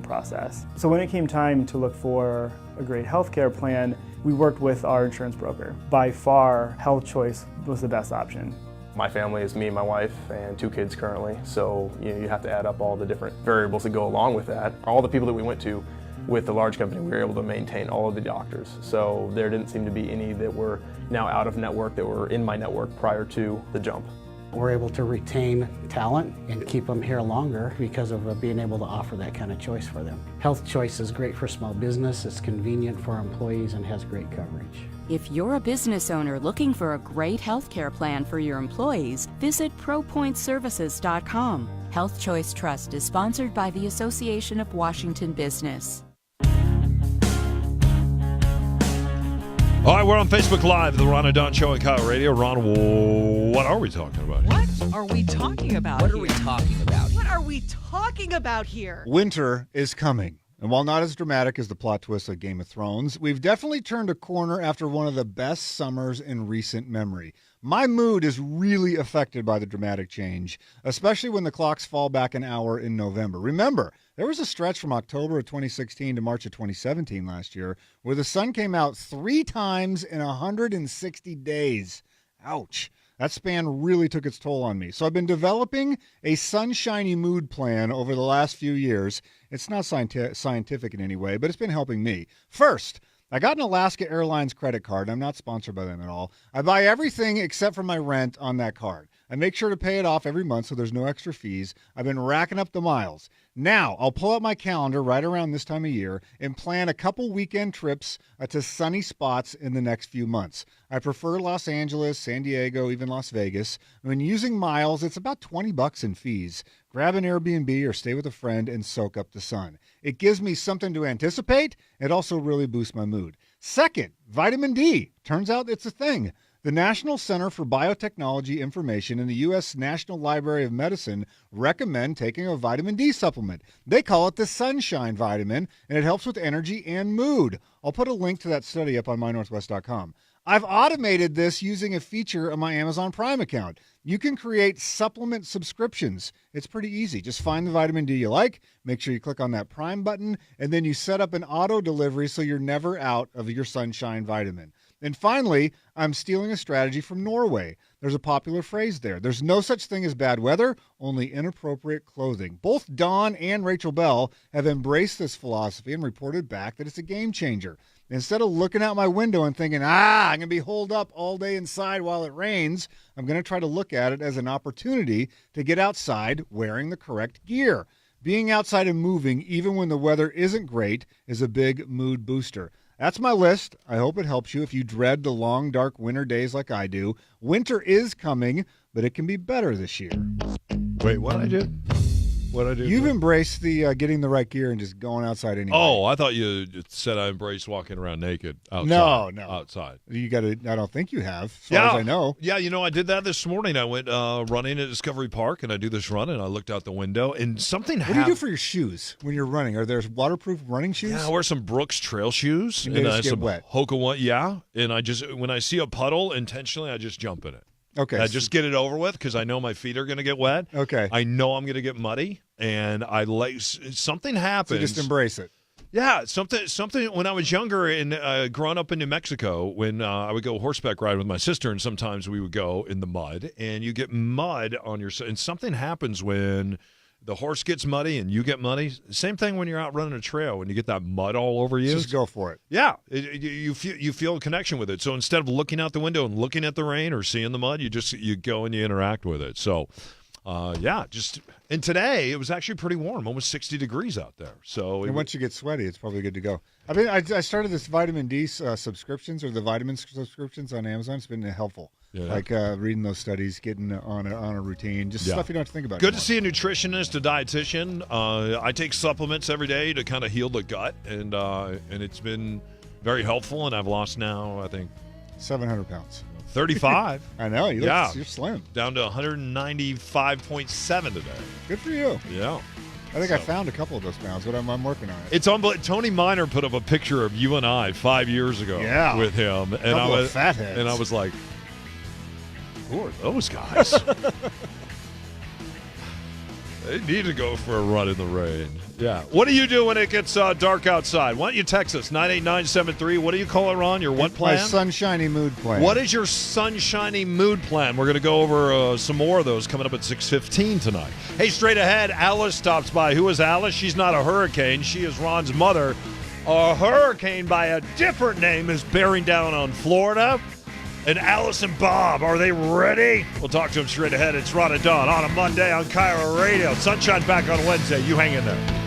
process. So when it came time to look for a great healthcare plan, we worked with our insurance broker. By far, Health Choice was the best option. My family is me and my wife and 2 kids currently, so you have to add up all the different variables that go along with that. All the people that we went to with the large company, we were able to maintain all of the doctors. So there didn't seem to be any that were now out of network that were in my network prior to the jump. We're able to retain talent and keep them here longer because of being able to offer that kind of choice for them. Health Choice is great for small business, it's convenient for our employees, and has great coverage. If you're a business owner looking for a great healthcare plan for your employees, visit ProPointServices.com. Health Choice Trust is sponsored by the Association of Washington Business. All right, we're on Facebook Live, the Ron and Don Show at KIRO Radio. Ron, what are we talking about here? What are we talking about What are we talking about? What are we talking about here? Winter is coming. And while not as dramatic as the plot twist of Game of Thrones, we've definitely turned a corner after one of the best summers in recent memory. My mood is really affected by the dramatic change, especially when the clocks fall back an hour in November. Remember, there was a stretch from October of 2016 to March of 2017 last year where the sun came out 3 times in 160 days. Ouch. That span really took its toll on me. So I've been developing a sunshiny mood plan over the last few years. It's not scientific in any way, but it's been helping me. First, I got an Alaska Airlines credit card. I'm not sponsored by them at all. I buy everything except for my rent on that card. I make sure to pay it off every month so there's no extra fees. I've been racking up the miles. Now, I'll pull out my calendar right around this time of year and plan a couple weekend trips to sunny spots in the next few months. I prefer Los Angeles, San Diego, even Las Vegas. When using miles, it's about $20 in fees. Grab an Airbnb or stay with a friend and soak up the sun. It gives me something to anticipate. It also really boosts my mood. Second, vitamin D. Turns out it's a thing. The National Center for Biotechnology Information and the U.S. National Library of Medicine recommend taking a vitamin D supplement. They call it the Sunshine Vitamin, and it helps with energy and mood. I'll put a link to that study up on mynorthwest.com. I've automated this using a feature on my Amazon Prime account. You can create supplement subscriptions. It's pretty easy. Just find the vitamin D you like, make sure you click on that Prime button, and then you set up an auto delivery so you're never out of your Sunshine Vitamin. And finally, I'm stealing a strategy from Norway. There's a popular phrase there. There's no such thing as bad weather, only inappropriate clothing. Both Dawn and Rachel Bell have embraced this philosophy and reported back that it's a game changer. Instead of looking out my window and thinking, I'm going to be holed up all day inside while it rains, I'm going to try to look at it as an opportunity to get outside wearing the correct gear. Being outside and moving, even when the weather isn't great, is a big mood booster. That's my list. I hope it helps you if you dread the long, dark winter days like I do. Winter is coming, but it can be better this year. Wait, what'd I do? You've embraced the getting the right gear and just going outside anyway. Oh, I thought you said I embraced walking around naked outside. No. Outside. You got to. I don't think you have, as far as I know. Yeah, I did that this morning. I went running at Discovery Park, and I do this run, and I looked out the window, and something happened. What do you do for your shoes when you're running? Are there waterproof running shoes? Yeah, I wear some Brooks trail shoes. And they just get wet. Hoka one, yeah. And I just, when I see a puddle, intentionally, I just jump in it. Okay. I just get it over with because I know my feet are going to get wet. Okay. I know I'm going to get muddy, and something happens. So just embrace it. Yeah, something. When I was younger and growing up in New Mexico, when I would go horseback riding with my sister, and sometimes we would go in the mud, and you get mud on your, and something happens when the horse gets muddy and you get muddy. Same thing when you're out running a trail, when you get that mud all over you. Just go for it. Yeah, you feel a connection with it. So instead of looking out the window and looking at the rain or seeing the mud, you go and you interact with it. So, and today it was actually pretty warm, almost 60 degrees out there. So once you get sweaty, it's probably good to go. I mean, I started this vitamin D subscriptions, or the vitamin subscriptions on Amazon. It's been helpful. Yeah. Like reading those studies, getting on a routine, just stuff you don't have to think about. Good anymore. To see a nutritionist, a dietitian. I take supplements every day to kind of heal the gut, and it's been very helpful. And I've lost now, I think, 700 pounds. 35. I know. You're slim. Down to 195.7 today. Good for you. Yeah. I think I found a couple of those pounds, but I'm working on it. It's unbelievable. Tony Miner put up a picture of you and I 5 years ago with him. And I was fatheads. And I was like, who are those guys? They need to go for a run in the rain. Yeah. What do you do when it gets dark outside? Why don't you text us, 98973. What do you call it, Ron? Your what plan? My sunshiny mood plan. What is your sunshiny mood plan? We're going to go over some more of those coming up at 6:15 tonight. Hey, straight ahead, Alice stops by. Who is Alice? She's not a hurricane. She is Ron's mother. A hurricane by a different name is bearing down on Florida. And Alice and Bob, are they ready? We'll talk to them straight ahead. It's Ron and Don on a Monday on KIRO Radio. Sunshine back on Wednesday. You hang in there.